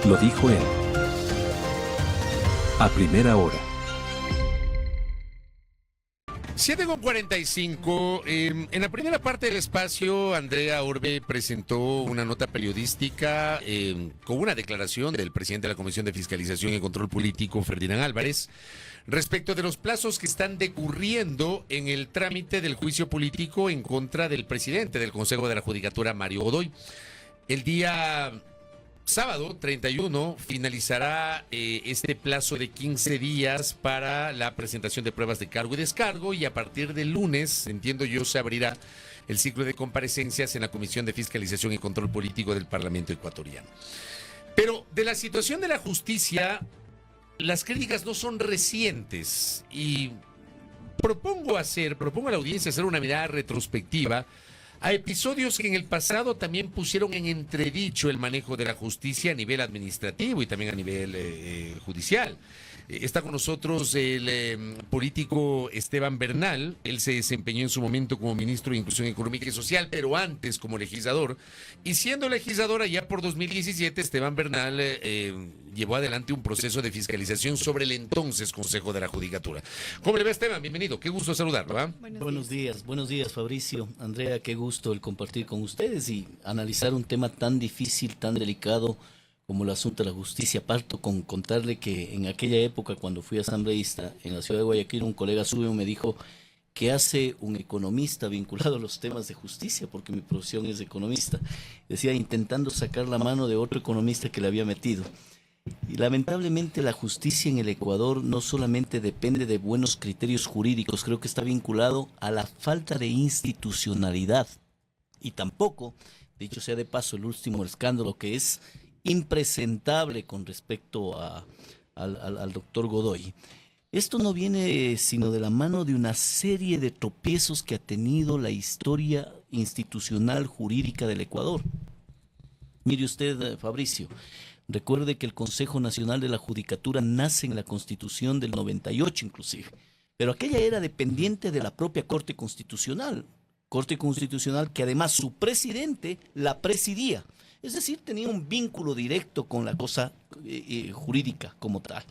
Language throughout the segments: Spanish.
Lo dijo él. A primera hora. 7:45. En la primera parte del espacio, Andrea Orbe presentó una nota periodística con una declaración del presidente de la Comisión de Fiscalización y Control Político, Ferdinand Álvarez, respecto de los plazos que están decurriendo en el trámite del juicio político en contra del presidente del Consejo de la Judicatura, Mario Godoy. El día sábado 31 finalizará este plazo de 15 días para la presentación de pruebas de cargo y descargo, y a partir del lunes, entiendo yo, se abrirá el ciclo de comparecencias en la Comisión de Fiscalización y Control Político del Parlamento ecuatoriano. Pero de la situación de la justicia, las críticas no son recientes, y propongo a la audiencia hacer una mirada retrospectiva a episodios que en el pasado también pusieron en entredicho el manejo de la justicia a nivel administrativo y también a nivel judicial. Está con nosotros el político Esteban Bernal. Él se desempeñó en su momento como ministro de Inclusión Económica y Social, pero antes como legislador. Y siendo legislador allá por 2017, Esteban Bernal llevó adelante un proceso de fiscalización sobre el entonces Consejo de la Judicatura. ¿Cómo le va, Esteban? Bienvenido. Qué gusto saludarlo. ¿Ah? Buenos días, Fabricio. Andrea, qué gusto el compartir con ustedes y analizar un tema tan difícil, tan delicado como el asunto de la justicia. Parto con contarle que en aquella época, cuando fui asambleísta en la ciudad de Guayaquil, un colega suyo me dijo: ¿qué hace un economista vinculado a los temas de justicia? Porque mi profesión es economista. Decía, intentando sacar la mano de otro economista que le había metido. Y lamentablemente la justicia en el Ecuador no solamente depende de buenos criterios jurídicos, creo que está vinculado a la falta de institucionalidad. Y tampoco, dicho sea de paso, el último escándalo que es impresentable con respecto al doctor Godoy. Esto no viene sino de la mano de una serie de tropiezos que ha tenido la historia institucional jurídica del Ecuador. Mire usted, Fabricio, recuerde que el Consejo Nacional de la Judicatura nace en la Constitución del 98 inclusive, pero aquella era dependiente de la propia Corte Constitucional que además su presidente la presidía. Es decir, tenía un vínculo directo con la cosa jurídica como tal.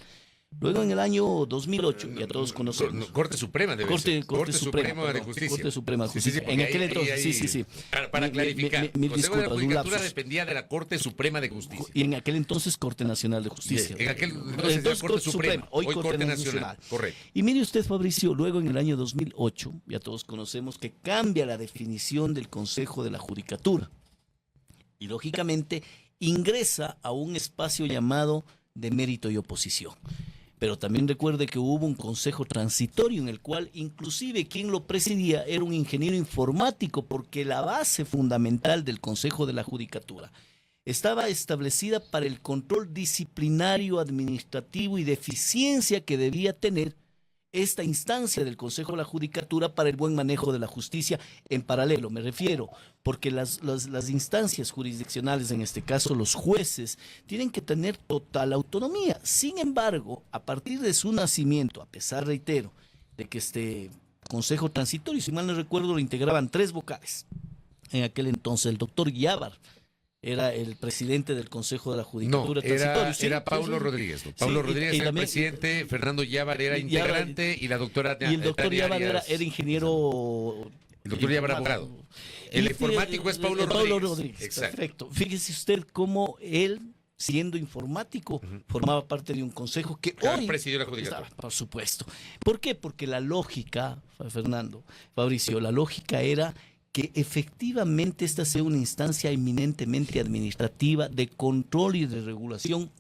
Luego, en el año 2008, ya todos conocemos. Corte Suprema debe ser. Corte Suprema de Justicia. Corte Suprema de Justicia. Sí, en aquel entonces, sí. Para clarificar, el Consejo de la Judicatura dependía de la Corte Suprema de Justicia. Y en aquel entonces, Corte Nacional de Justicia. En aquel entonces, Corte Suprema. Hoy Corte Nacional. Correcto. Y mire usted, Fabricio, luego en el año 2008, ya todos conocemos que cambia la definición del Consejo de la Judicatura. Y lógicamente ingresa a un espacio llamado de mérito y oposición. Pero también recuerde que hubo un consejo transitorio en el cual inclusive quien lo presidía era un ingeniero informático, porque la base fundamental del Consejo de la Judicatura estaba establecida para el control disciplinario, administrativo y de eficiencia que debía tener esta instancia del Consejo de la Judicatura para el buen manejo de la justicia en paralelo. Me refiero porque las instancias jurisdiccionales, en este caso los jueces, tienen que tener total autonomía. Sin embargo, a partir de su nacimiento, a pesar, reitero, de que este Consejo Transitorio, si mal no recuerdo, lo integraban 3 vocales. En aquel entonces el doctor Guiábar era el presidente del Consejo de la Judicatura Transitorio. Era Paulo Rodríguez. ¿No? Paulo Rodríguez era el presidente, Fernando Guiábar era integrante y la doctora... Y el doctor Guiábar era ingeniero... El doctor Guiábar abogado. El informático es Paulo Rodríguez. Exacto. Perfecto. Fíjese usted cómo él, siendo informático, formaba parte de un consejo que hoy presidió la Judicatura. Por supuesto. ¿Por qué? Porque la lógica, Fabricio, la lógica era que efectivamente esta sea una instancia eminentemente administrativa de control y de regulación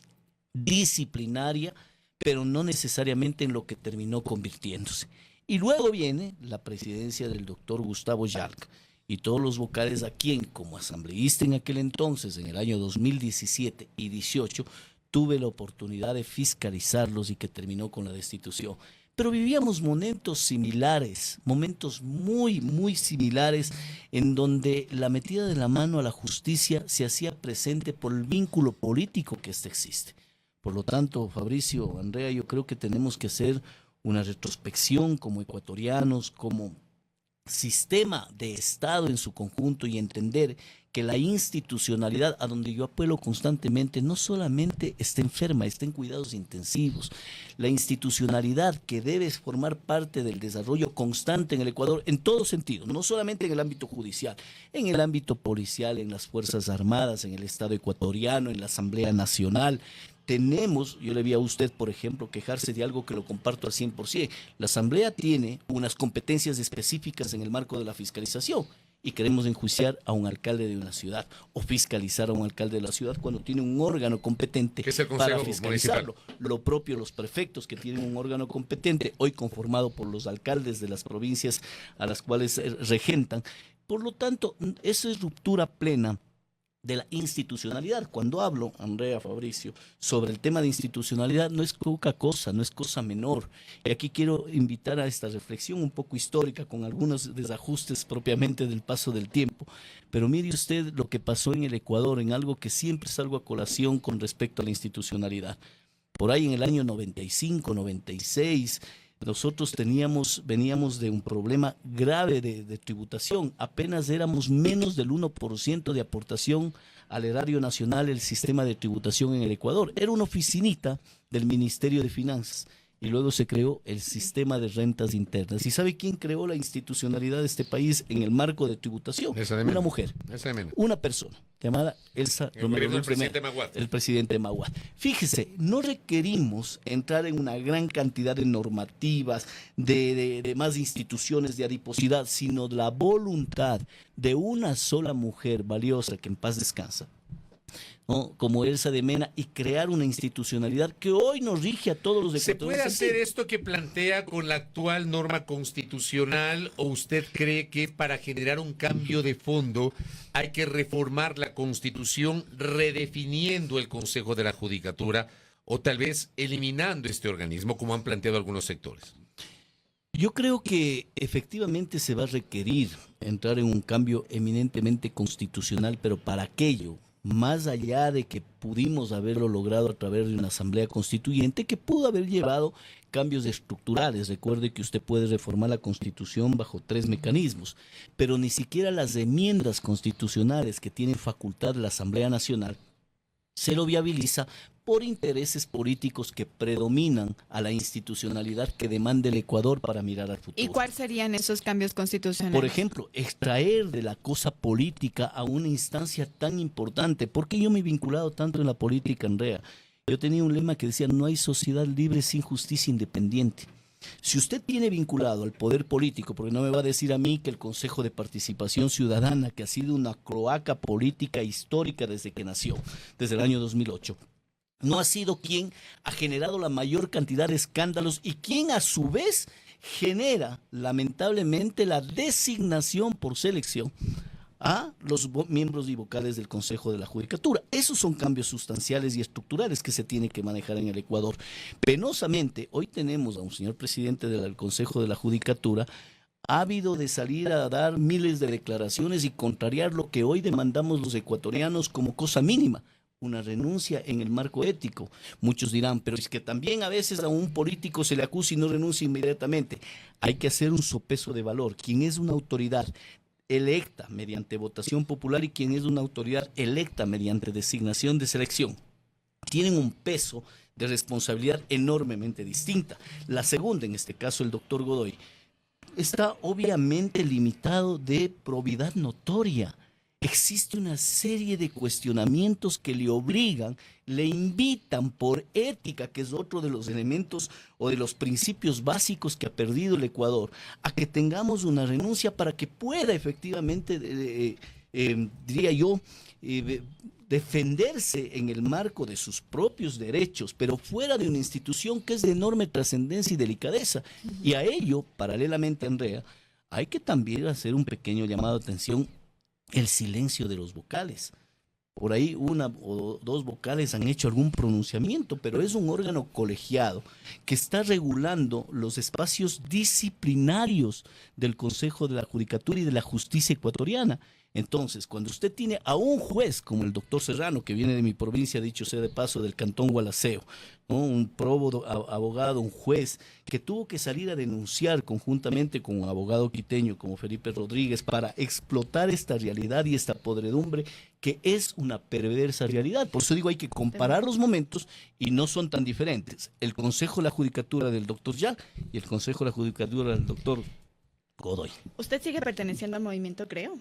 disciplinaria, pero no necesariamente en lo que terminó convirtiéndose. Y luego viene la presidencia del doctor Gustavo Yarc y todos los vocales a quien, como asambleísta en aquel entonces, en el año 2017 y 18, tuve la oportunidad de fiscalizarlos y que terminó con la destitución. Pero vivíamos momentos similares, momentos muy, muy similares, en donde la metida de la mano a la justicia se hacía presente por el vínculo político que existe. Por lo tanto, Fabricio, Andrea, yo creo que tenemos que hacer una retrospección como ecuatorianos, como sistema de Estado en su conjunto, y entender que la institucionalidad, a donde yo apelo constantemente, no solamente está enferma, está en cuidados intensivos. La institucionalidad que debe formar parte del desarrollo constante en el Ecuador, en todo sentido, no solamente en el ámbito judicial, en el ámbito policial, en las Fuerzas Armadas, en el Estado ecuatoriano, en la Asamblea Nacional. Tenemos, yo le vi a usted, por ejemplo, quejarse de algo que lo comparto al 100%. La Asamblea tiene unas competencias específicas en el marco de la fiscalización y queremos enjuiciar a un alcalde de una ciudad o fiscalizar a un alcalde de la ciudad cuando tiene un órgano competente para fiscalizarlo. Municipal. Lo propio los prefectos, que tienen un órgano competente, hoy conformado por los alcaldes de las provincias a las cuales regentan. Por lo tanto, eso es ruptura plena de la institucionalidad. Cuando hablo, Andrea, Fabricio, sobre el tema de institucionalidad, no es poca cosa, no es cosa menor. Y aquí quiero invitar a esta reflexión un poco histórica, con algunos desajustes propiamente del paso del tiempo. Pero mire usted lo que pasó en el Ecuador, en algo que siempre salgo a colación con respecto a la institucionalidad. Por ahí en el año 95, 96, nosotros veníamos de un problema grave de tributación. Apenas éramos menos del 1% de aportación al erario nacional el sistema de tributación en el Ecuador. Era una oficinita del Ministerio de Finanzas. Y luego se creó el sistema de rentas internas. ¿Y sabe quién creó la institucionalidad de este país en el marco de tributación? Una mujer, una persona llamada Elsa Romero, el presidente Maguad. Fíjese, no requerimos entrar en una gran cantidad de normativas, de más instituciones de adiposidad, sino la voluntad de una sola mujer valiosa, que en paz descansa, ¿no?, como Elsa de Mena, y crear una institucionalidad que hoy nos rige a todos los ecuatorianos. ¿Se puede hacer esto que plantea con la actual norma constitucional, o usted cree que para generar un cambio de fondo hay que reformar la Constitución redefiniendo el Consejo de la Judicatura o tal vez eliminando este organismo, como han planteado algunos sectores? Yo creo que efectivamente se va a requerir entrar en un cambio eminentemente constitucional, pero para aquello, más allá de que pudimos haberlo logrado a través de una asamblea constituyente que pudo haber llevado cambios estructurales. Recuerde que usted puede reformar la Constitución bajo 3 mecanismos, pero ni siquiera las enmiendas constitucionales que tiene facultad la Asamblea Nacional se lo viabiliza por intereses políticos que predominan a la institucionalidad que demanda el Ecuador para mirar al futuro. ¿Y cuáles serían esos cambios constitucionales? Por ejemplo, extraer de la cosa política a una instancia tan importante. ¿Por qué yo me he vinculado tanto en la política, Andrea? Yo tenía un lema que decía: no hay sociedad libre sin justicia independiente. Si usted tiene vinculado al poder político, porque no me va a decir a mí que el Consejo de Participación Ciudadana, que ha sido una cloaca política histórica desde que nació, desde el año 2008, no ha sido quien ha generado la mayor cantidad de escándalos y quien a su vez genera lamentablemente la designación por selección a los miembros y vocales del Consejo de la Judicatura. Esos son cambios sustanciales y estructurales que se tienen que manejar en el Ecuador. Penosamente, hoy tenemos a un señor presidente del Consejo de la Judicatura ávido de salir a dar miles de declaraciones y contrariar lo que hoy demandamos los ecuatorianos como cosa mínima: una renuncia en el marco ético. Muchos dirán, pero es que también a veces a un político se le acusa y no renuncia inmediatamente. Hay que hacer un sopeso de valor. ¿Quién es una autoridad electa mediante votación popular y quién es una autoridad electa mediante designación de selección? Tienen un peso de responsabilidad enormemente distinta. La segunda, en este caso el doctor Godoy, está obviamente limitado de probidad notoria. Existe una serie de cuestionamientos que le obligan, le invitan por ética, que es otro de los elementos o de los principios básicos que ha perdido el Ecuador, a que tengamos una renuncia para que pueda efectivamente, diría yo, defenderse en el marco de sus propios derechos, pero fuera de una institución que es de enorme trascendencia y delicadeza. Y a ello, paralelamente, Andrea, hay que también hacer un pequeño llamado de atención: el silencio de los vocales. Por ahí una o dos vocales han hecho algún pronunciamiento, pero es un órgano colegiado que está regulando los espacios disciplinarios del Consejo de la Judicatura y de la Justicia ecuatoriana. Entonces, cuando usted tiene a un juez como el doctor Serrano, que viene de mi provincia, dicho sea de paso, del cantón Gualaceo, ¿no? Un probo abogado, un juez, que tuvo que salir a denunciar conjuntamente con un abogado quiteño como Felipe Rodríguez para explotar esta realidad y esta podredumbre que es una perversa realidad. Por eso digo, hay que comparar los momentos y no son tan diferentes. El Consejo de la Judicatura del doctor Yal y el Consejo de la Judicatura del doctor Godoy. Usted sigue perteneciendo al movimiento, creo.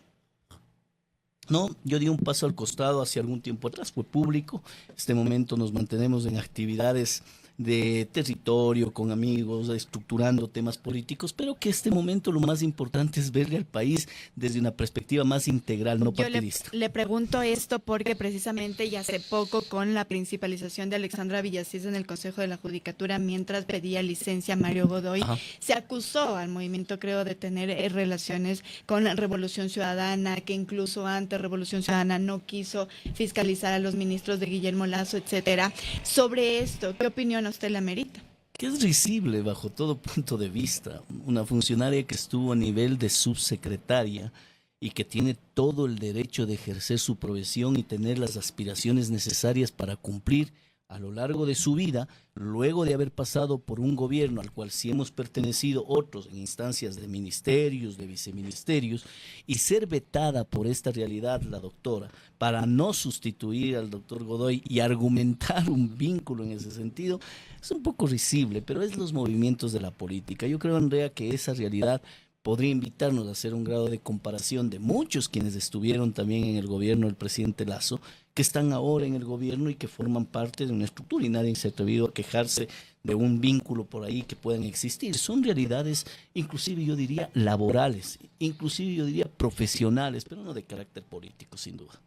No, yo di un paso al costado hace algún tiempo atrás, fue público. Este momento nos mantenemos en actividades de territorio, con amigos, estructurando temas políticos, pero que este momento lo más importante es verle al país desde una perspectiva más integral, no partidista. Le pregunto esto porque precisamente y hace poco con la principalización de Alexandra Villasís en el Consejo de la Judicatura, mientras pedía licencia a Mario Godoy, se acusó al movimiento, creo, de tener relaciones con la Revolución Ciudadana, que incluso antes Revolución Ciudadana no quiso fiscalizar a los ministros de Guillermo Lasso, etcétera. Sobre esto, ¿qué opinión a usted le amerita? Que es risible bajo todo punto de vista. Una funcionaria que estuvo a nivel de subsecretaria y que tiene todo el derecho de ejercer su profesión y tener las aspiraciones necesarias para cumplir a lo largo de su vida, luego de haber pasado por un gobierno al cual sí hemos pertenecido otros en instancias de ministerios, de viceministerios, y ser vetada por esta realidad la doctora para no sustituir al doctor Godoy y argumentar un vínculo en ese sentido, es un poco risible, pero es los movimientos de la política. Yo creo, Andrea, que esa realidad podría invitarnos a hacer un grado de comparación de muchos quienes estuvieron también en el gobierno del presidente Lasso, que están ahora en el gobierno y que forman parte de una estructura, y nadie se ha atrevido a quejarse de un vínculo por ahí que puedan existir. Son realidades, inclusive yo diría laborales, inclusive yo diría profesionales, pero no de carácter político, sin duda.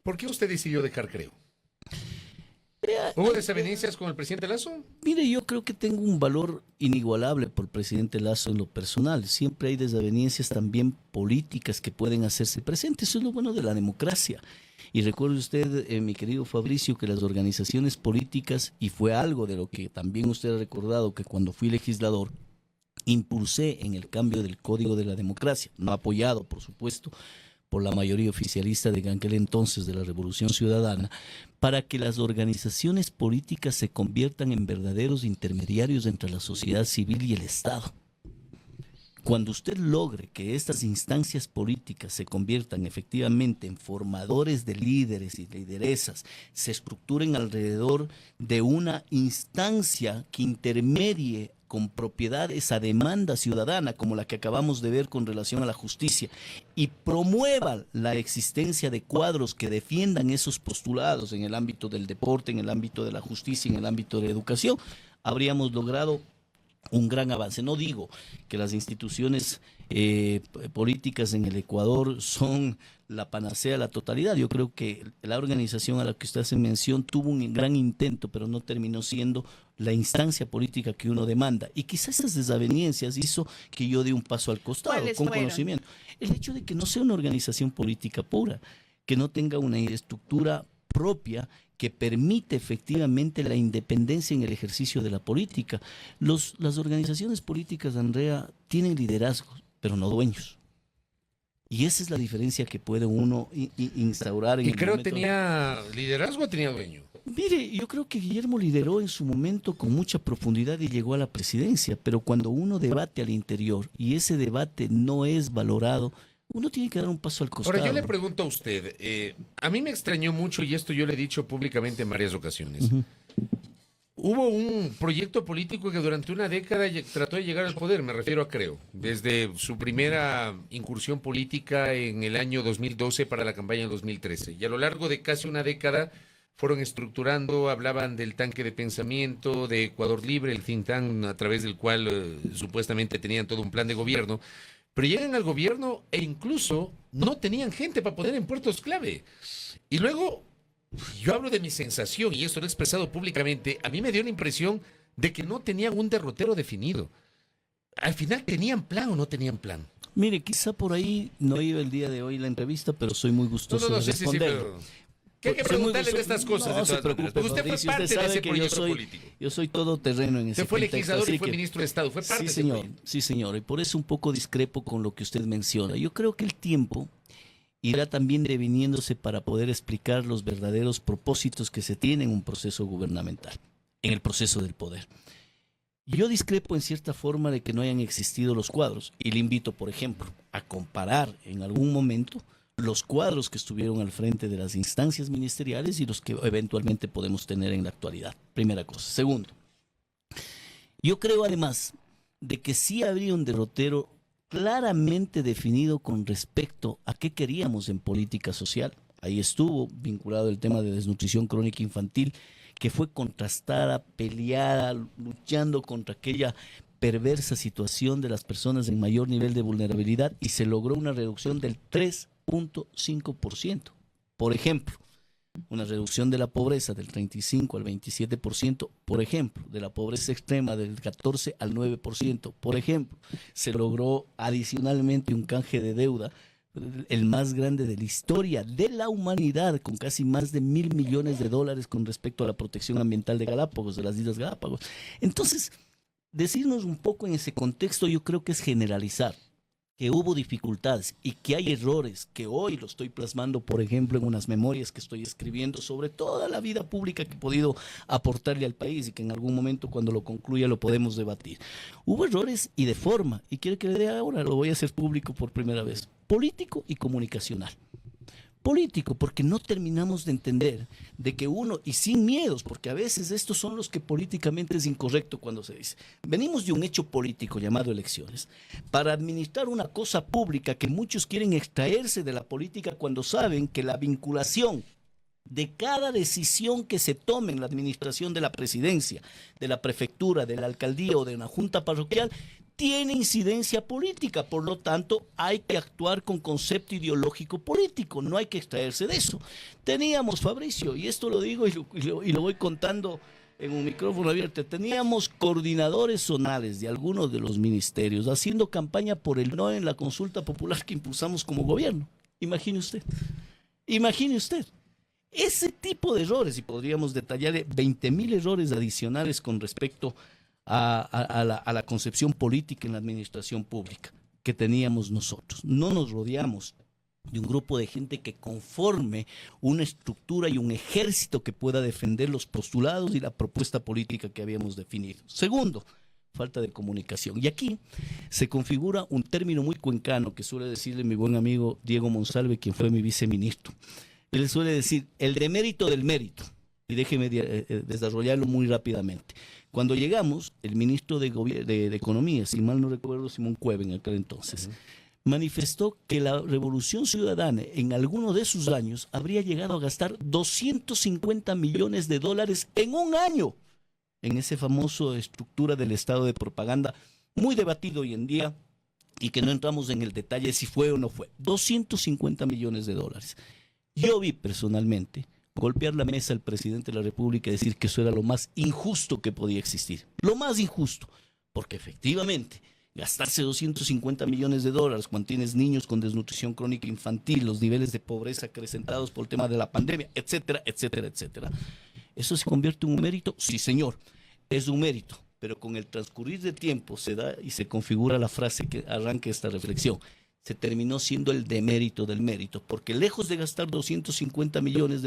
¿Por qué usted decidió dejar Creo? ¿Hubo desavenencias con el presidente Lasso? Mire, yo creo que tengo un valor inigualable por el presidente Lasso en lo personal. Siempre hay desavenencias también políticas que pueden hacerse presentes. Eso es lo bueno de la democracia. Y recuerde usted, mi querido Fabricio, que las organizaciones políticas, y fue algo de lo que también usted ha recordado, que cuando fui legislador, impulsé en el cambio del Código de la Democracia, no apoyado, por supuesto, por la mayoría oficialista de aquel entonces de la Revolución Ciudadana, para que las organizaciones políticas se conviertan en verdaderos intermediarios entre la sociedad civil y el Estado. Cuando usted logre que estas instancias políticas se conviertan efectivamente en formadores de líderes y lideresas, se estructuren alrededor de una instancia que intermedie con propiedad esa demanda ciudadana, como la que acabamos de ver con relación a la justicia, y promueva la existencia de cuadros que defiendan esos postulados en el ámbito del deporte, en el ámbito de la justicia, en el ámbito de la educación, habríamos logrado un gran avance. No digo que las instituciones políticas en el Ecuador son la panacea de la totalidad. Yo creo que la organización a la que usted hace mención tuvo un gran intento, pero no terminó siendo la instancia política que uno demanda. Y quizás esas desavenencias hizo que yo dé un paso al costado, con conocimiento. El hecho de que no sea una organización política pura, que no tenga una estructura propia que permite efectivamente la independencia en el ejercicio de la política. Las organizaciones políticas, Andrea, tienen liderazgos, pero no dueños. Y esa es la diferencia que puede uno instaurar. ¿Y Creo tenía liderazgo o tenía dueño? Mire, yo creo que Guillermo lideró en su momento con mucha profundidad y llegó a la presidencia, pero cuando uno debate al interior y ese debate no es valorado, uno tiene que dar un paso al costado. Ahora yo le pregunto a usted, a mí me extrañó mucho, y esto yo le he dicho públicamente en varias ocasiones, hubo un proyecto político que durante una década trató de llegar al poder, me refiero a Creo, desde su primera incursión política en el año 2012 para la campaña en 2013, y a lo largo de casi una década fueron estructurando, hablaban del tanque de pensamiento, de Ecuador Libre, el think tank a través del cual supuestamente tenían todo un plan de gobierno, pero llegan al gobierno e incluso no tenían gente para poner en puertos clave. Y luego, yo hablo de mi sensación, y esto lo he expresado públicamente, a mí me dio la impresión de que no tenían un derrotero definido. Al final, ¿tenían plan o no tenían plan? Mire, quizá por ahí no iba el día de hoy la entrevista, pero soy muy gustoso de responder. ¿Qué hay que preguntarle de estas cosas? No se preocupe, usted fue parte de ese proyecto político. Yo soy todoterreno en ese Usted fue contexto, legislador y fue ministro de Estado, fue parte sí, señor, sí, señor, y por eso un poco discrepo con lo que usted menciona. Yo creo que el tiempo irá también deviniéndose para poder explicar los verdaderos propósitos que se tienen en un proceso gubernamental, en el proceso del poder. Yo discrepo en cierta forma de que no hayan existido los cuadros y le invito, por ejemplo, a comparar en algún momento los cuadros que estuvieron al frente de las instancias ministeriales y los que eventualmente podemos tener en la actualidad. Primera cosa. Segundo, yo creo además de que sí habría un derrotero claramente definido con respecto a qué queríamos en política social. Ahí estuvo vinculado el tema de desnutrición crónica infantil, que fue contrastada, peleada, luchando contra aquella perversa situación de las personas en mayor nivel de vulnerabilidad y se logró una reducción del 3.5%. Por ejemplo, una reducción de la pobreza del 35 al 27%, por ejemplo, de la pobreza extrema del 14 al 9%, por ejemplo, se logró adicionalmente un canje de deuda, el más grande de la historia de la humanidad, con casi más de $1.000 millones con respecto a la protección ambiental de Galápagos, de las Islas Galápagos. Entonces, decirnos un poco en ese contexto yo creo que es generalizar que hubo dificultades y que hay errores que hoy lo estoy plasmando, por ejemplo, en unas memorias que estoy escribiendo sobre toda la vida pública que he podido aportarle al país y que en algún momento cuando lo concluya lo podemos debatir. Hubo errores y de forma, y quiero que le dé ahora, lo voy a hacer público por primera vez, político y comunicacional. Político, porque no terminamos de entender de que uno, y sin miedos, porque a veces estos son los que políticamente es incorrecto cuando se dice, venimos de un hecho político llamado elecciones, para administrar una cosa pública que muchos quieren extraerse de la política cuando saben que la vinculación de cada decisión que se tome en la administración de la presidencia, de la prefectura, de la alcaldía o de una junta parroquial, tiene incidencia política, por lo tanto hay que actuar con concepto ideológico político, no hay que extraerse de eso. Teníamos, Fabricio, y esto lo digo y lo voy contando en un micrófono abierto, teníamos coordinadores zonales de algunos de los ministerios haciendo campaña por el no en la consulta popular que impulsamos como gobierno. Imagine usted, ese tipo de errores, y podríamos detallar 20.000 errores adicionales con respecto a la concepción política en la administración pública que teníamos nosotros. No nos rodeamos de un grupo de gente que conforme una estructura y un ejército que pueda defender los postulados y la propuesta política que habíamos definido. Segundo, falta de comunicación. Y aquí se configura un término muy cuencano que suele decirle mi buen amigo Diego Monsalve, quien fue mi viceministro. Él suele decir el demérito del mérito. Y déjeme desarrollarlo muy rápidamente. Cuando llegamos, el ministro de Economía, si mal no recuerdo, Simón Cueva en aquel entonces, manifestó que la Revolución Ciudadana en alguno de sus años habría llegado a gastar $250 millones en un año en esa famosa estructura del estado de propaganda, muy debatido hoy en día y que no entramos en el detalle si fue o no fue. $250 millones. Yo vi personalmente golpear la mesa al presidente de la República y decir que eso era lo más injusto que podía existir. Lo más injusto, porque efectivamente gastarse $250 millones cuando tienes niños con desnutrición crónica infantil, los niveles de pobreza acrecentados por el tema de la pandemia, etcétera, etcétera, etcétera. ¿Eso se convierte en un mérito? Sí, señor, es un mérito, pero con el transcurrir de tiempo se da y se configura la frase que arranca esta reflexión. Se terminó siendo el demérito del mérito, porque lejos de gastar $250 millones,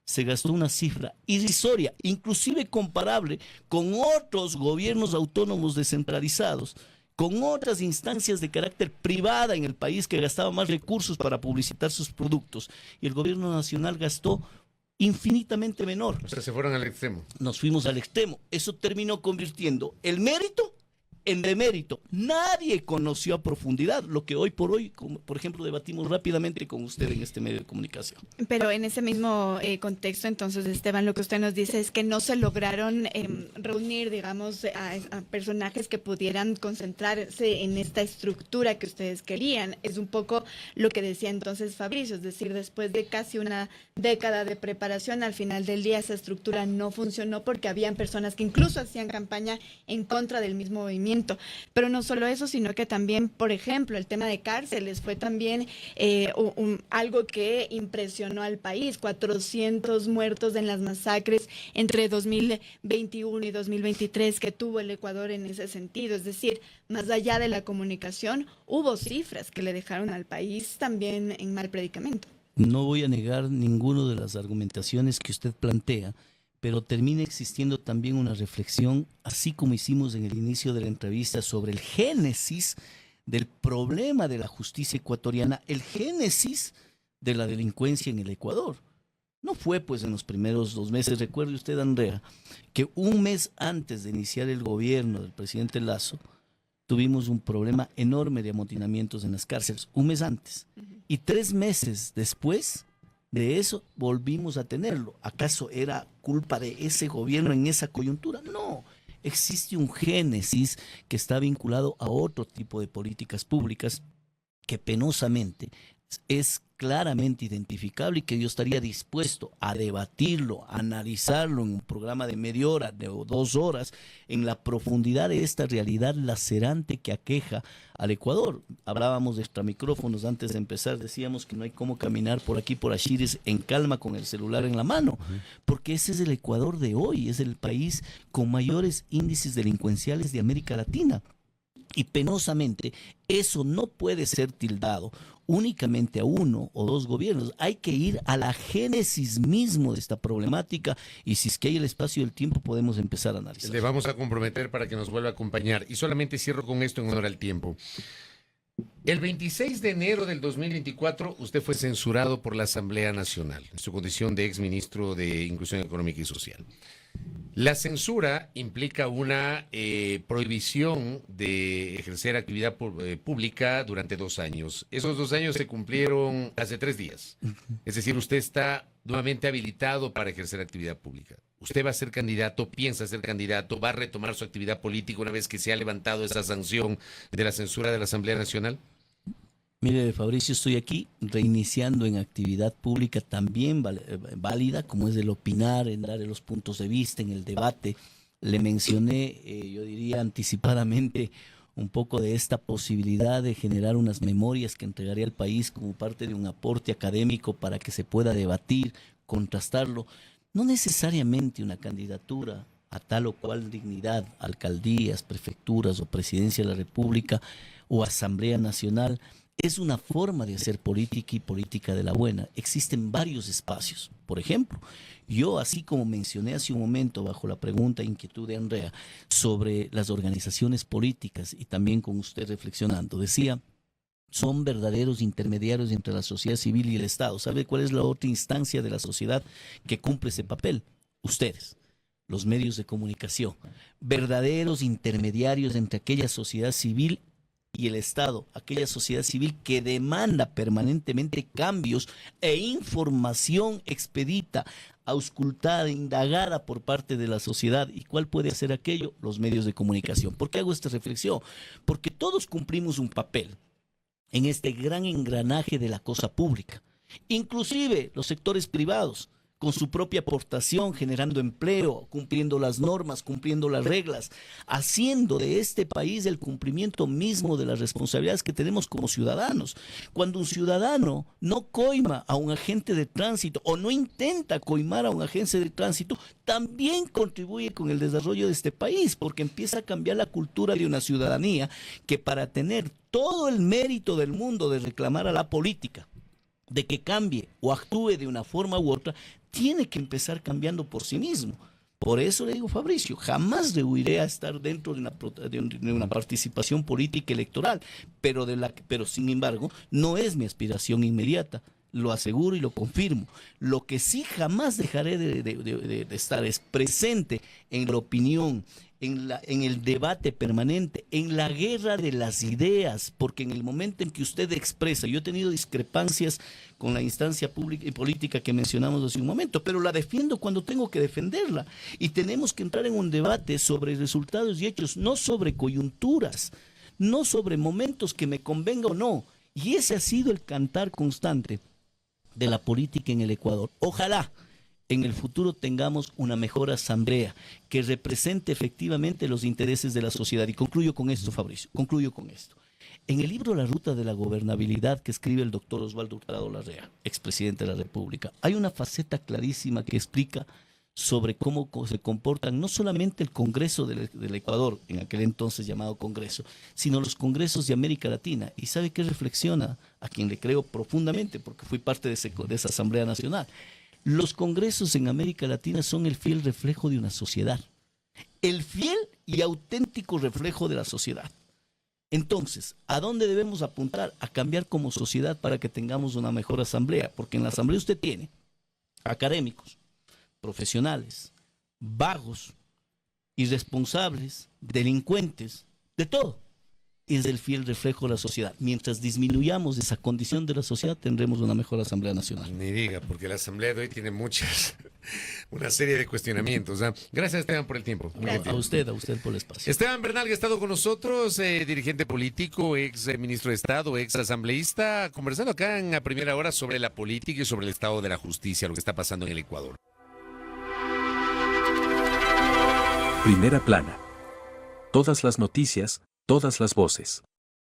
se gastó una cifra irrisoria, inclusive comparable con otros gobiernos autónomos descentralizados, con otras instancias de carácter privada en el país que gastaban más recursos para publicitar sus productos, y el gobierno nacional gastó infinitamente menor. O sea, se fueron al extremo. Nos fuimos al extremo. Eso terminó convirtiendo el mérito en demérito. Nadie conoció a profundidad lo que hoy por hoy, como por ejemplo, debatimos rápidamente con usted en este medio de comunicación. Pero en ese mismo contexto, entonces, Esteban, lo que usted nos dice es que no se lograron reunir, digamos, a personajes que pudieran concentrarse en esta estructura que ustedes querían. Es un poco lo que decía entonces Fabricio, es decir, después de casi una década de preparación, al final del día esa estructura no funcionó porque habían personas que incluso hacían campaña en contra del mismo movimiento momento. Pero no solo eso, sino que también, por ejemplo, el tema de cárceles fue también algo que impresionó al país. 400 muertos en las masacres entre 2021 y 2023 que tuvo el Ecuador en ese sentido. Es decir, más allá de la comunicación, hubo cifras que le dejaron al país también en mal predicamento. No voy a negar ninguna de las argumentaciones que usted plantea, pero termina existiendo también una reflexión, así como hicimos en el inicio de la entrevista, sobre el génesis del problema de la justicia ecuatoriana, el génesis de la delincuencia en el Ecuador. No fue pues en los primeros 2 meses, recuerde usted, Andrea, que un mes antes de iniciar el gobierno del presidente Lasso, tuvimos un problema enorme de amotinamientos en las cárceles, un mes antes. Y 3 meses después de eso volvimos a tenerlo. ¿Acaso era culpa de ese gobierno en esa coyuntura? No, existe un génesis que está vinculado a otro tipo de políticas públicas que penosamente es claramente identificable y que yo estaría dispuesto a debatirlo, a analizarlo en un programa de media hora o 2 horas en la profundidad de esta realidad lacerante que aqueja al Ecuador. Hablábamos de extramicrófonos antes de empezar, decíamos que no hay cómo caminar por aquí, por Ashires, en calma con el celular en la mano, porque ese es el Ecuador de hoy, es el país con mayores índices delincuenciales de América Latina. Y penosamente, eso no puede ser tildado únicamente a 1 o 2 gobiernos. Hay que ir a la génesis mismo de esta problemática y si es que hay el espacio y el tiempo podemos empezar a analizar. Le vamos a comprometer para que nos vuelva a acompañar. Y solamente cierro con esto en honor al tiempo. El 26 de enero del 2024 usted fue censurado por la Asamblea Nacional en su condición de exministro de Inclusión Económica y Social. La censura implica una prohibición de ejercer actividad pública durante 2 años. Esos 2 años se cumplieron hace 3 días. Es decir, usted está nuevamente habilitado para ejercer actividad pública. Usted va a ser candidato, piensa ser candidato, va a retomar su actividad política una vez que se ha levantado esa sanción de la censura de la Asamblea Nacional. Mire, Fabricio, estoy aquí reiniciando en actividad pública también válida, como es el opinar, en dar los puntos de vista, en el debate. Le mencioné, yo diría anticipadamente, un poco de esta posibilidad de generar unas memorias que entregaría al país como parte de un aporte académico para que se pueda debatir, contrastarlo. No necesariamente una candidatura a tal o cual dignidad, alcaldías, prefecturas o presidencia de la República o Asamblea Nacional, es una forma de hacer política y política de la buena. Existen varios espacios. Por ejemplo, yo, así como mencioné hace un momento bajo la pregunta e inquietud de Andrea sobre las organizaciones políticas y también con usted reflexionando, decía, son verdaderos intermediarios entre la sociedad civil y el Estado. ¿Sabe cuál es la otra instancia de la sociedad que cumple ese papel? Ustedes, los medios de comunicación, verdaderos intermediarios entre aquella sociedad civil y el Estado, aquella sociedad civil que demanda permanentemente cambios e información expedita, auscultada, indagada por parte de la sociedad. ¿Y cuál puede hacer aquello? Los medios de comunicación. ¿Por qué hago esta reflexión? Porque todos cumplimos un papel en este gran engranaje de la cosa pública, inclusive los sectores privados, con su propia aportación, generando empleo, cumpliendo las normas, cumpliendo las reglas, haciendo de este país el cumplimiento mismo de las responsabilidades que tenemos como ciudadanos. Cuando un ciudadano no coima a un agente de tránsito o no intenta coimar a un agente de tránsito, también contribuye con el desarrollo de este país, porque empieza a cambiar la cultura de una ciudadanía que para tener todo el mérito del mundo de reclamar a la política, de que cambie o actúe de una forma u otra, tiene que empezar cambiando por sí mismo. Por eso le digo, Fabricio, jamás rehuiré a estar dentro de una participación política electoral, pero sin embargo no es mi aspiración inmediata. Lo aseguro y lo confirmo. Lo que sí jamás dejaré de estar es presente en la opinión, en el debate permanente, en la guerra de las ideas, porque en el momento en que usted expresa, yo he tenido discrepancias con la instancia pública y política que mencionamos hace un momento, pero la defiendo cuando tengo que defenderla, y tenemos que entrar en un debate sobre resultados y hechos, no sobre coyunturas, no sobre momentos que me convenga o no, y ese ha sido el cantar constante de la política en el Ecuador. Ojalá en el futuro tengamos una mejor asamblea que represente efectivamente los intereses de la sociedad. Y concluyo con esto, Fabricio, concluyo con esto. En el libro La Ruta de la Gobernabilidad que escribe el doctor Osvaldo Hurtado Larrea, expresidente de la República, hay una faceta clarísima que explica sobre cómo se comportan no solamente el Congreso del Ecuador, en aquel entonces llamado Congreso, sino los congresos de América Latina. ¿Y sabe qué reflexiona? A quien le creo profundamente, porque fui parte de esa Asamblea Nacional. Los congresos en América Latina son el fiel reflejo de una sociedad, el fiel y auténtico reflejo de la sociedad. Entonces, ¿a dónde debemos apuntar? A cambiar como sociedad para que tengamos una mejor asamblea, porque en la asamblea usted tiene académicos, profesionales, vagos, irresponsables, delincuentes, de todo. Es el fiel reflejo de la sociedad. Mientras disminuyamos esa condición de la sociedad, tendremos una mejor Asamblea Nacional. Ni diga, porque la Asamblea de hoy tiene una serie de cuestionamientos. Gracias, Esteban, por el tiempo. A usted por el espacio. Esteban Bernal, que ha estado con nosotros, dirigente político, ex ministro de Estado, ex asambleísta, conversando acá en la primera hora sobre la política y sobre el estado de la justicia, lo que está pasando en el Ecuador. Primera plana. Todas las noticias, todas las voces.